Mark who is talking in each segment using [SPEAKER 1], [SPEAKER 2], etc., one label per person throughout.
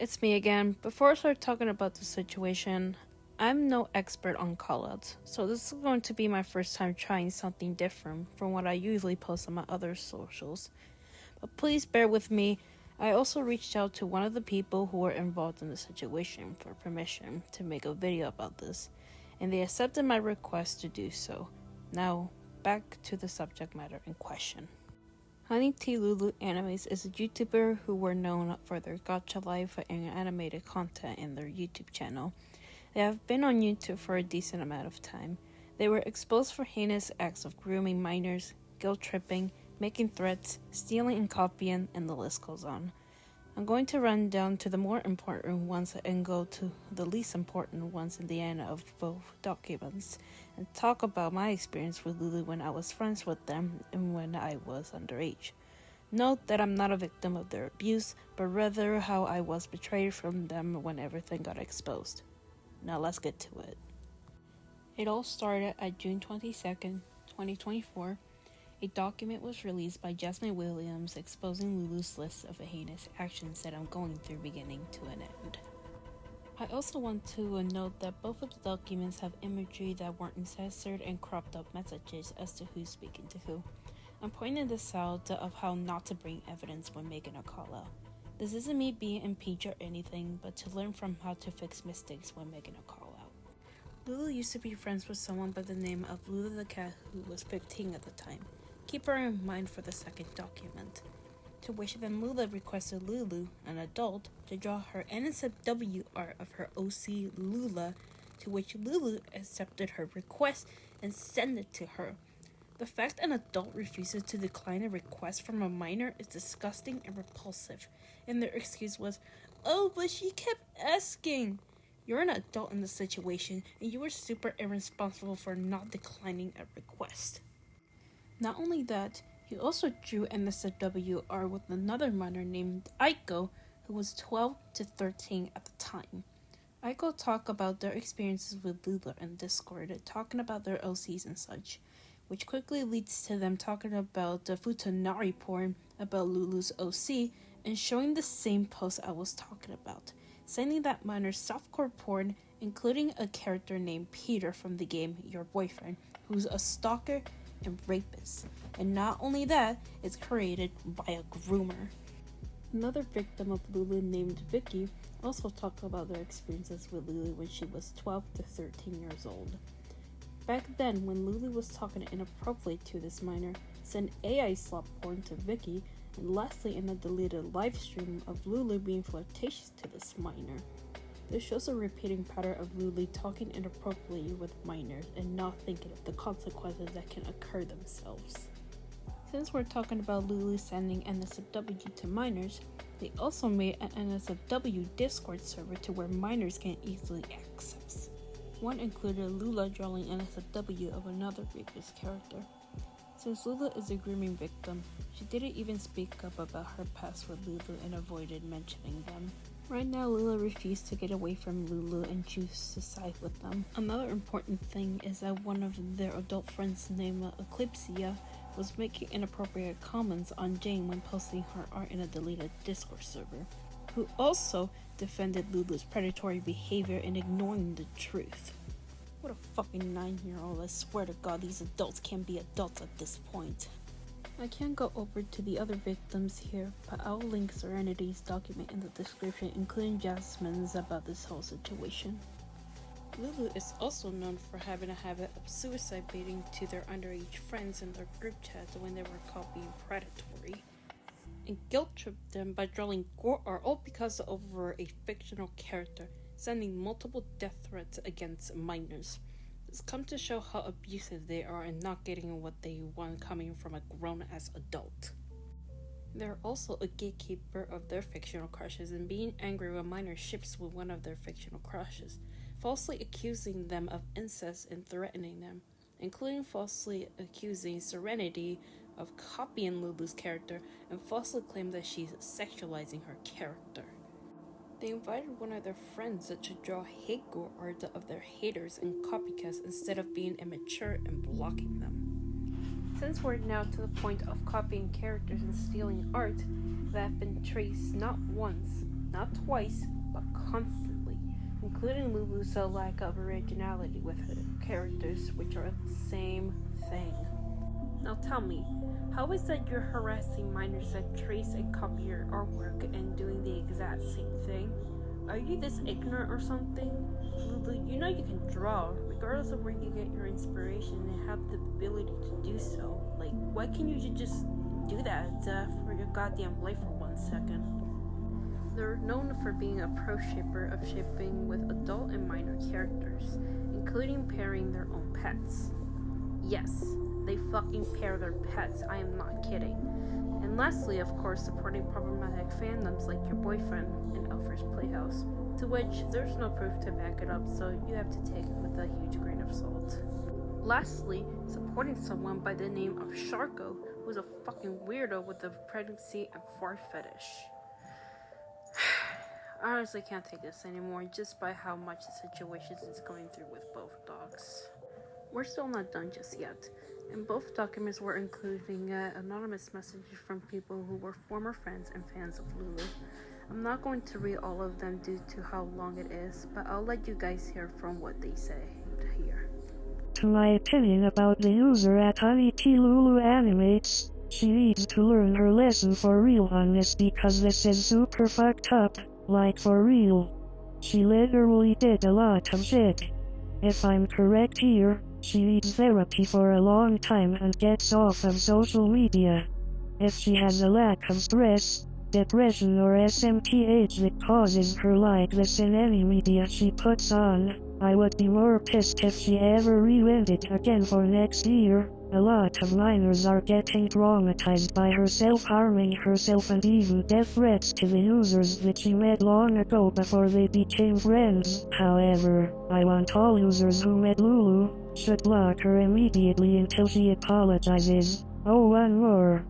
[SPEAKER 1] it's me again. Before I start talking about the situation, I'm no expert on callouts, so this is going to be my first time trying something different from what I usually post on my other socials. But please bear with me. I also reached out to one of the people who were involved in the situation for permission to make a video about this, and they accepted my request to do so. Now, back to the subject matter in question. Honey T Lulu Animates is a YouTuber who were known for their gacha life and animated content in their YouTube channel. They have been on YouTube for a decent amount of time. They were exposed for heinous acts of grooming minors, guilt tripping, making threats, stealing and copying, and the list goes on. I'm going to run down to the more important ones and go to the least important ones in the end of both documents, and talk about my experience with Lulu when I was friends with them and when I was underage. Note that I'm not a victim of their abuse, but rather how I was betrayed from them when everything got exposed. Now let's get to it. It all started at June 22nd, 2024. A document was released by Jasmine Williams exposing Lulu's list of heinous actions that I'm going through beginning to an end. I also want to note that both of the documents have imagery that weren't censored and cropped up messages as to who's speaking to who. I'm pointing this out of how not to bring evidence when making a call out. This isn't me being impeached or anything, but to learn from how to fix mistakes when making a call out. Lulu used to be friends with someone by the name of Lulu the cat who was 15 at the time. Keep her in mind for the second document. To which then Lulu requested Lulu, an adult, to draw her NSFW art of her OC Lula, to which Lulu accepted her request and sent it to her. The fact an adult refuses to decline a request from a minor is disgusting and repulsive, and their excuse was, "Oh, but she kept asking." You're an adult in the situation, and you were super irresponsible for not declining a request. Not only that, he also drew NSFWR with another minor named Aiko, who was 12 to 13 at the time. Aiko talked about their experiences with Lulu in Discord, talking about their OCs and such, which quickly leads to them talking about the Futanari porn about Lulu's OC and showing the same post I was talking about, sending that minor softcore porn, including a character named Peter from the game Your Boyfriend, who's a stalker and rapist. And not only that, it's created by a groomer. Another victim of Lulu named Vicky also talked about their experiences with Lulu when she was 12 to 13 years old. Back then, when Lulu was talking inappropriately to this minor, sent AI slop porn to Vicky, and lastly in a deleted live stream of Lulu being flirtatious to this minor. This shows a repeating pattern of Lulu talking inappropriately with minors and not thinking of the consequences that can occur themselves. Since we're talking about Lulu sending NSFW to minors, they also made an NSFW Discord server to where minors can easily access. One included Lula drawing NSFW of another rapist character. Since Lula is a grooming victim, she didn't even speak up about her past with Lulu and avoided mentioning them. Right now, Lula refused to get away from Lulu and choose to side with them. Another important thing is that one of their adult friends named Eclipsia was making inappropriate comments on Jane when posting her art in a deleted Discord server, who also defended Lulu's predatory behavior and ignoring the truth. What a fucking 9-year-old, I swear to God these adults can't be adults at this point. I can't go over to the other victims here, but I'll link Serenity's document in the description, including Jasmine's about this whole situation. Lulu is also known for having a habit of suicide baiting to their underage friends in their group chat when they were caught being predatory, and guilt tripped them by drawing gore art all because over a fictional character, sending multiple death threats against minors. It's come to show how abusive they are and not getting what they want coming from a grown-ass adult. They're also a gatekeeper of their fictional crushes and being angry when minor ships with one of their fictional crushes, falsely accusing them of incest and threatening them, including falsely accusing Serenity of copying Lulu's character and falsely claim that she's sexualizing her character. They invited one of their friends to draw hate gore art of their haters and copycats instead of being immature and blocking them. Since we're now to the point of copying characters and stealing art that have been traced not once, Not twice, but constantly, including Lulu's lack of originality with her characters, which are the same thing. Now tell me, how is that you're harassing minors that trace and copy your artwork and doing the exact same thing? Are you this ignorant or something? Lulu, you know you can draw, regardless of where you get your inspiration and have the ability to do so. Like, why can't you just do that for your goddamn life for 1 second? They're known for being a pro shipper of shipping with adult and minor characters, including pairing their own pets. Yes, they fucking pair their pets, I am not kidding. And lastly, of course, supporting problematic fandoms like your boyfriend in Alfred's Playhouse, to which there's no proof to back it up, so you have to take it with a huge grain of salt. Lastly, supporting someone by the name of Sharko, who's a fucking weirdo with a pregnancy and fart fetish. I honestly can't take this anymore, just by how much the situation is going through with both dogs. We're still not done just yet. In both documents we're including anonymous messages from people who were former friends and fans of Lulu. I'm not going to read all of them due to how long it is, but I'll let you guys hear from what they say here.
[SPEAKER 2] To my opinion about the user at Lulu Animates, she needs to learn her lesson for real on this because this is super fucked up, like for real. She literally did a lot of shit. If I'm correct here, she needs therapy for a long time and gets off of social media. If she has a lack of stress, depression or SMTH that causes her like this in any media she puts on, I would be more pissed if she ever ruined it again for next year. A lot of minors are getting traumatized by her self-harming herself and even death threats to the users that she met long ago before they became friends. However, I want all users who met Lulu should block her immediately until she apologizes. Oh, one more.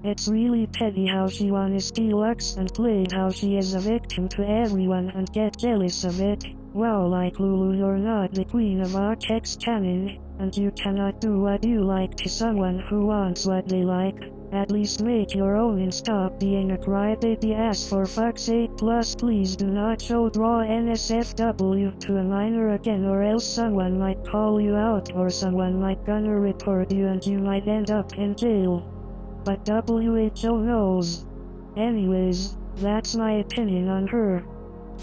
[SPEAKER 2] It's really petty how she wanna steal Lux and played how she is a victim to everyone and get jealous of it. Wow, like Lulu, you're not the queen of our text canon, and you cannot do what you like to someone who wants what they like. At least make your own and stop being a crybaby ass for fuck's sake. Plus please do not show draw NSFW to a minor again or else someone might call you out or someone might gonna report you and you might end up in jail. But WHO knows. Anyways, that's my opinion on her.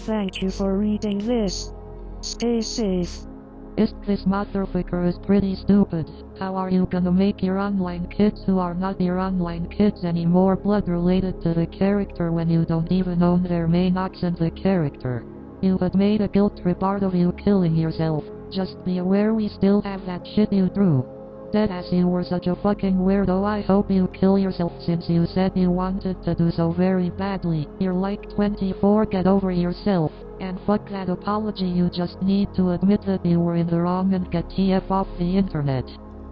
[SPEAKER 2] Thank you for reading this. Stay safe.
[SPEAKER 3] This motherfucker is pretty stupid. How are you gonna make your online kids who are not your online kids any more blood related to the character when you don't even own their main accent the character? You had made a guilt trip out of you killing yourself. Just be aware we still have that shit you drew. Deadass, you were such a fucking weirdo. I hope you kill yourself since you said you wanted to do so very badly. You're like 24, get over yourself. And fuck that apology, you just need to admit that you were in the wrong and get TF off the internet.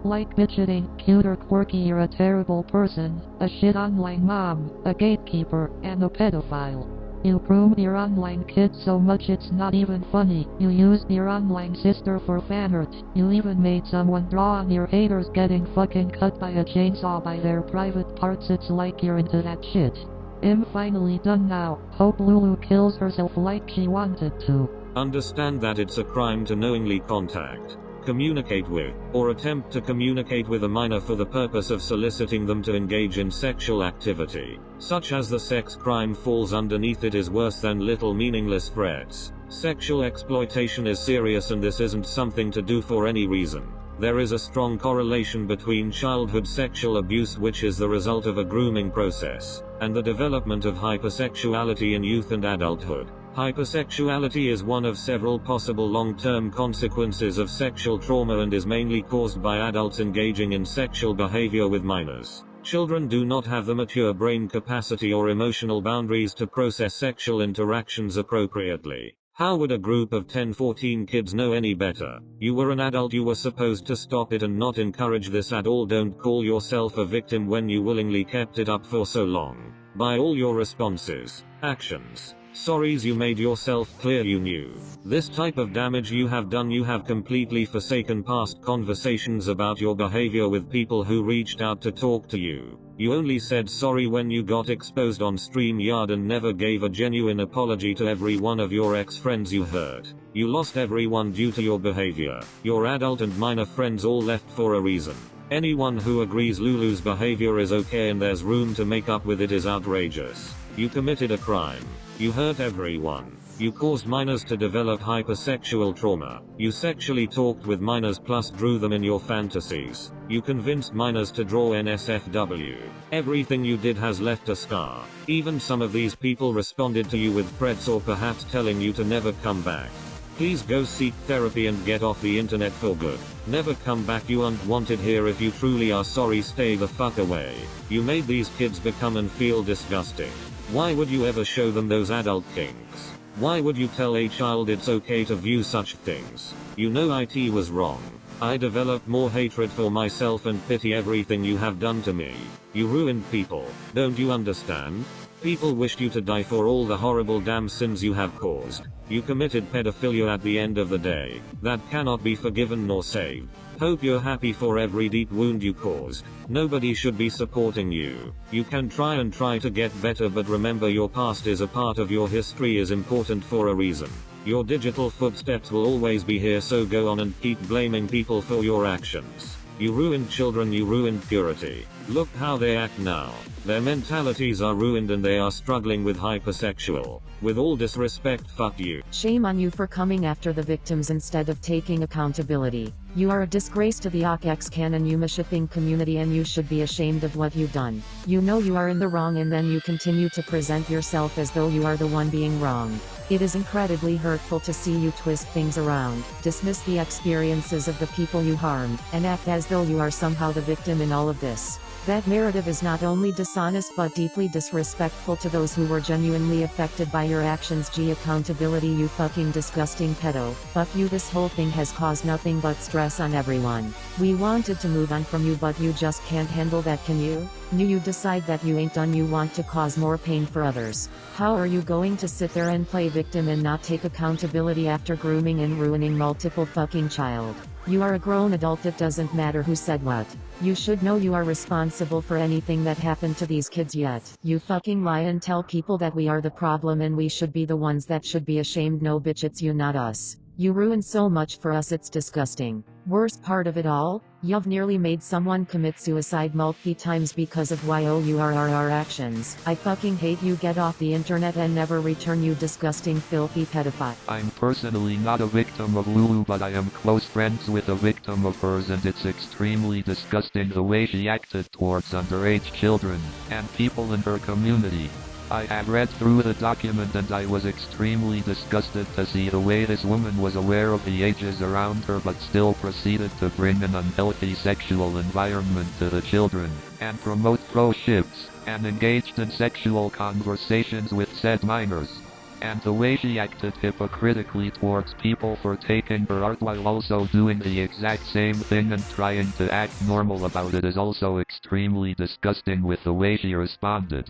[SPEAKER 3] Like bitch, it ain't cute or quirky, you're a terrible person, a shit online mom, a gatekeeper, and a pedophile. You groomed your online kids so much it's not even funny. You used your online sister for fan art. You even made someone draw on your haters getting fucking cut by a chainsaw by their private parts. It's like you're into that shit. I'm finally done now. Hope Lulu kills herself like she wanted to.
[SPEAKER 4] Understand that it's a crime to knowingly contact, communicate with, or attempt to communicate with a minor for the purpose of soliciting them to engage in sexual activity, such as the sex crime falls underneath. It is worse than little meaningless threats. Sexual exploitation is serious and this isn't something to do for any reason. There is a strong correlation between childhood sexual abuse, which is the result of a grooming process, and the development of hypersexuality in youth and adulthood. Hypersexuality is one of several possible long-term consequences of sexual trauma and is mainly caused by adults engaging in sexual behavior with minors. Children do not have the mature brain capacity or emotional boundaries to process sexual interactions appropriately. How would a group of 10-14 kids know any better? You were an adult, you were supposed to stop it and not encourage this at all. Don't call yourself a victim when you willingly kept it up for so long. By all your responses, actions, sorries, you made yourself clear you knew this type of damage you have done. You have completely forsaken past conversations about your behavior with people who reached out to talk to you. You only said sorry when you got exposed on StreamYard and never gave a genuine apology to every one of your ex-friends you hurt. You lost everyone due to your behavior. Your adult and minor friends all left for a reason. Anyone who agrees Lulu's behavior is okay and there's room to make up with it is outrageous. You committed a crime. You hurt everyone. You caused minors to develop hypersexual trauma. You sexually talked with minors plus drew them in your fantasies. You convinced minors to draw NSFW. Everything you did has left a scar. Even some of these people responded to you with threats or perhaps telling you to never come back. Please go seek therapy and get off the internet for good. Never come back, you aren't wanted here. If you truly are sorry, stay the fuck away. You made these kids become and feel disgusting. Why would you ever show them those adult kinks? Why would you tell a child it's okay to view such things? You know it was wrong. I developed more hatred for myself and pity everything you have done to me. You ruined people. Don't you understand? People wished you to die for all the horrible damn sins you have caused. You committed pedophilia at the end of the day. That cannot be forgiven nor saved. Hope you're happy for every deep wound you caused. Nobody should be supporting you. You can try to get better, but remember your past is a part of your history, is important for a reason. Your digital footsteps will always be here, so go on and keep blaming people for your actions. You ruined children, you ruined purity. Look how they act now. Their mentalities are ruined and they are struggling with hypersexual. With all disrespect, fuck you.
[SPEAKER 5] Shame on you for coming after the victims instead of taking accountability. You are a disgrace to the OKX and Yuma shipping community, and you should be ashamed of what you've done. You know you are in the wrong and then you continue to present yourself as though you are the one being wrong. It is incredibly hurtful to see you twist things around, dismiss the experiences of the people you harmed, and act as though you are somehow the victim in all of this. That narrative is not only dishonest but deeply disrespectful to those who were genuinely affected by your actions. Accountability, you fucking disgusting pedo. Fuck you, this whole thing has caused nothing but stress on everyone. We wanted to move on from you, but you just can't handle that, can you? You decide that you ain't done, you want to cause more pain for others. How are you going to sit there and play victim and not take accountability after grooming and ruining multiple fucking child? You are a grown adult, it doesn't matter who said what. You should know you are responsible for anything that happened to these kids, yet you fucking lie and tell people that we are the problem and we should be the ones that should be ashamed. No bitch, it's you, not us. You ruined so much for us, it's disgusting. Worst part of it all, you've nearly made someone commit suicide multiple times because of your actions. I fucking hate you. Get off the internet and never return, you disgusting filthy pedophile.
[SPEAKER 6] I'm personally not a victim of Lulu, but I am close friends with a victim of hers, and it's extremely disgusting the way she acted towards underage children and people in her community. I had read through the document and I was extremely disgusted to see the way this woman was aware of the ages around her but still proceeded to bring an unhealthy sexual environment to the children, and promote pro-ships, and engaged in sexual conversations with said minors. And the way she acted hypocritically towards people for taking her art while also doing the exact same thing and trying to act normal about it is also extremely disgusting with the way she responded.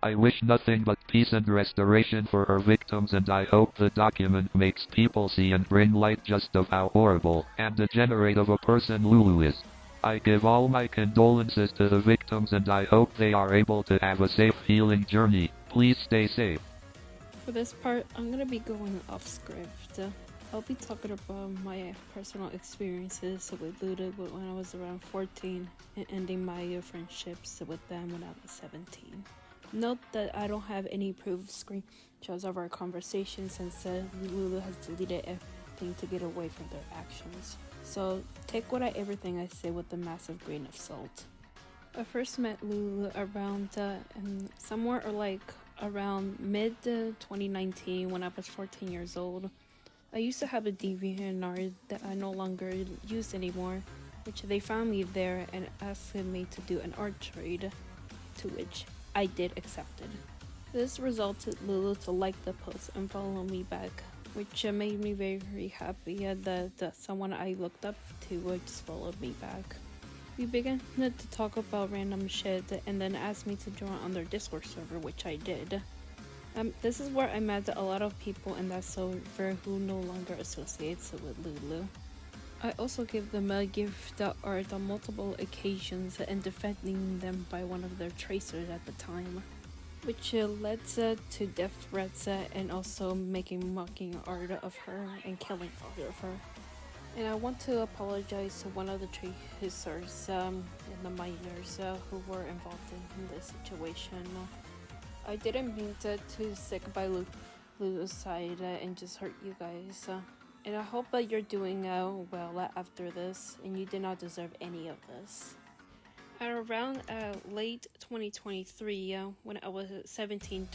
[SPEAKER 6] I wish nothing but peace and restoration for her victims, and I hope the document makes people see and bring light just of how horrible and degenerate of a person Lulu is. I give all my condolences to the victims and I hope they are able to have a safe healing journey. Please stay safe.
[SPEAKER 1] For this part, I'm gonna be going off script. I'll be talking about my personal experiences with Lulu when I was around 14 and ending my friendships with them when I was 17. Note that I don't have any proof screenshots of our conversation since Lulu has deleted everything to get away from their actions. So take everything I say with a massive grain of salt. I first met Lulu around somewhere around mid 2019 when I was 14 years old. I used to have a DeviantArt that I no longer use anymore, which they found me there and asked me to do an art trade, to which I did accept it. This resulted Lulu to like the post and follow me back, which made me very happy that someone I looked up to just followed me back. We began to talk about random shit and then asked me to join on their Discord server, which I did. This is where I met a lot of people in that server who no longer associates with Lulu. I also gave them a gift art on multiple occasions and defending them by one of their tracers at the time, which led to death threats and also making mocking art of her and killing art of her. And I want to apologize to one of the tracers and the minors who were involved in this situation. I didn't mean to stick by Lulu's side and just hurt you guys. And I hope that you're doing well after this, and you did not deserve any of this. At around late 2023, when I was 17,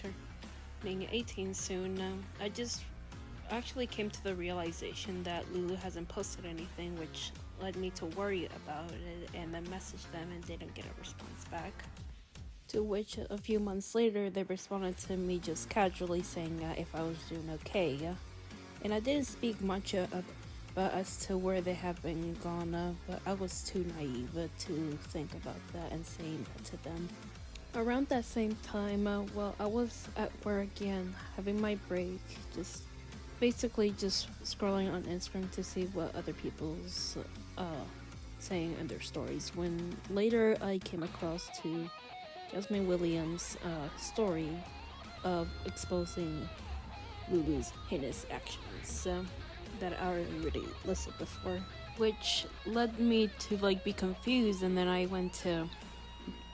[SPEAKER 1] turning 18 soon, I just actually came to the realization that Lulu hasn't posted anything, which led me to worry about it and then message them and didn't get a response back. To which a few months later, they responded to me just casually saying if I was doing okay. And I didn't speak much as to where they have been gone, but I was too naive to think about that and saying that to them. Around that same time, I was at work again, having my break, just scrolling on Instagram to see what other people's saying in their stories, when later I came across to Jasmine Williams' story of exposing Lulu's heinous actions that I already listed before, which led me to be confused, and then I went to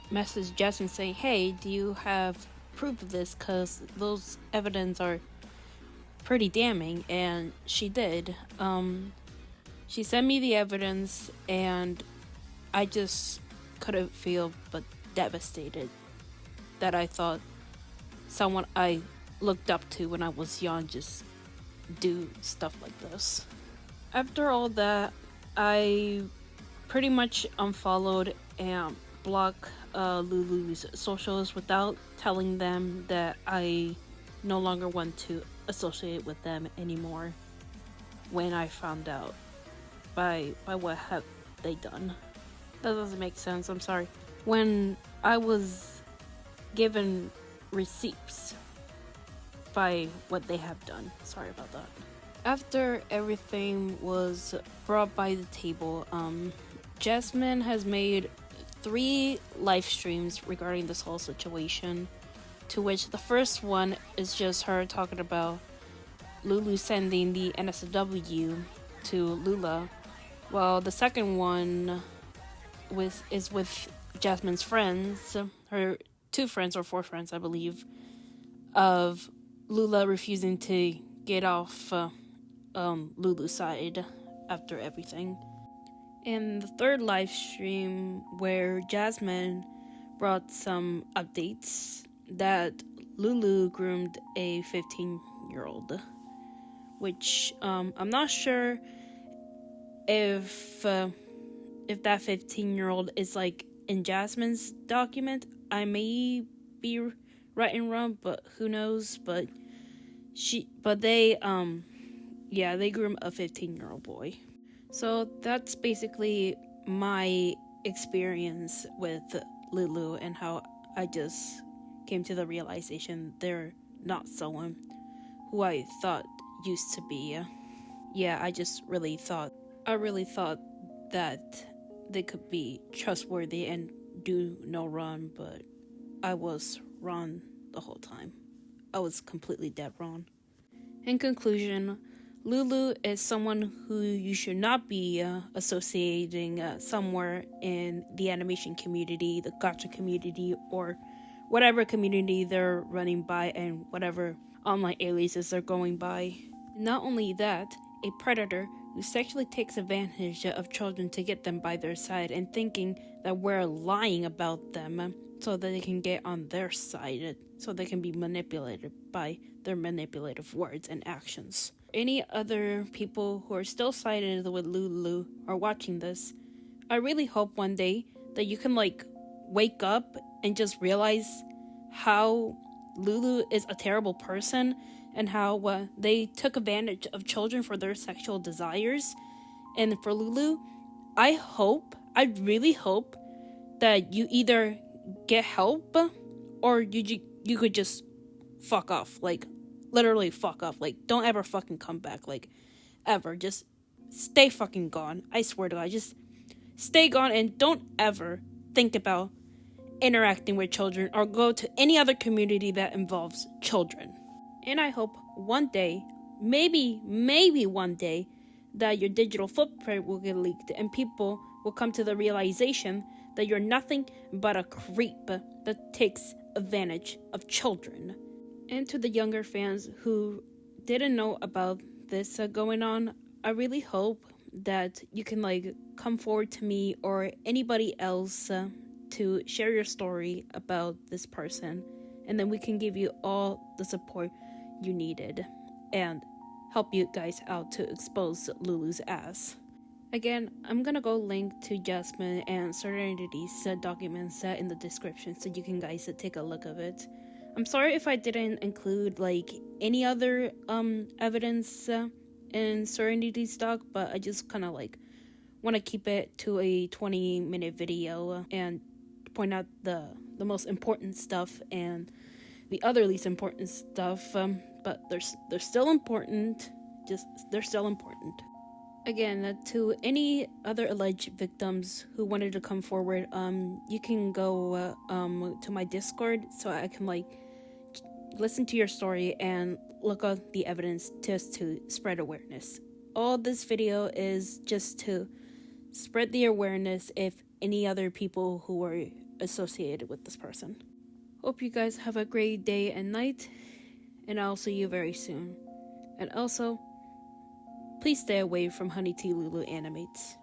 [SPEAKER 1] message Jasmine saying, hey, do you have proof of this, because those evidence are pretty damning, and she did. She sent me the evidence, and I just couldn't feel but devastated that I thought someone I looked up to when I was young just do stuff like this. After all that, I pretty much unfollowed and blocked Lulu's socials without telling them that I no longer want to associate with them anymore when I found out by what have they done. That doesn't make sense, I'm sorry. When I was given receipts by what they have done. Sorry about that. After everything was brought by the table, Jasmine has made 3 live streams regarding this whole situation, to which the first one is just her talking about Lulu sending the NSW to Lula, while the second one is with Jasmine's friends, her 2 friends or 4 friends, I believe, of Lula refusing to get off Lulu's side after everything. And the third live stream where Jasmine brought some updates that Lulu groomed a 15-year-old, which I'm not sure if that 15-year-old is in Jasmine's document. I may be right and wrong, but who knows? But they groom a 15-year-old boy. So that's basically my experience with Lulu and how I just came to the realization they're not someone who I thought used to be. I really thought that they could be trustworthy and do no wrong, but I was wrong the whole time. I was completely dead wrong. In conclusion, Lulu is someone who you should not be associating somewhere in the animation community, the gacha community, or whatever community they're running by and whatever online aliases they're going by. Not only that, a predator who sexually takes advantage of children to get them by their side and thinking that we're lying about them so that they can get on their side, so they can be manipulated by their manipulative words and actions. Any other people who are still sided with Lulu are watching this, I really hope one day that you can wake up and just realize how Lulu is a terrible person and how they took advantage of children for their sexual desires. And for Lulu, I really hope that you either get help or you could just fuck off, literally fuck off, don't ever fucking come back, ever, just stay fucking gone. I swear to God, just stay gone and don't ever think about interacting with children or go to any other community that involves children. And I hope one day, maybe one day, that your digital footprint will get leaked and people will come to the realization that you're nothing but a creep that takes advantage of children. And to the younger fans who didn't know about this going on, I really hope that you can come forward to me or anybody else to share your story about this person, and then we can give you all the support you needed and help you guys out to expose Lulu's ass. Again, I'm gonna go link to Jasmine and Serenity's documents in the description so you can guys take a look of it. I'm sorry if I didn't include any other evidence in Serenity's doc, but I just kind of want to keep it to a 20-minute video and point out the most important stuff and the other least important stuff, but they're still important. They're still important. Again, to any other alleged victims who wanted to come forward, you can go to my Discord so I can listen to your story and look at the evidence just to spread awareness. All this video is just to spread the awareness if any other people who are associated with this person. Hope you guys have a great day and night, and I'll see you very soon. And also, please stay away from Honey Tea Lulu Animates.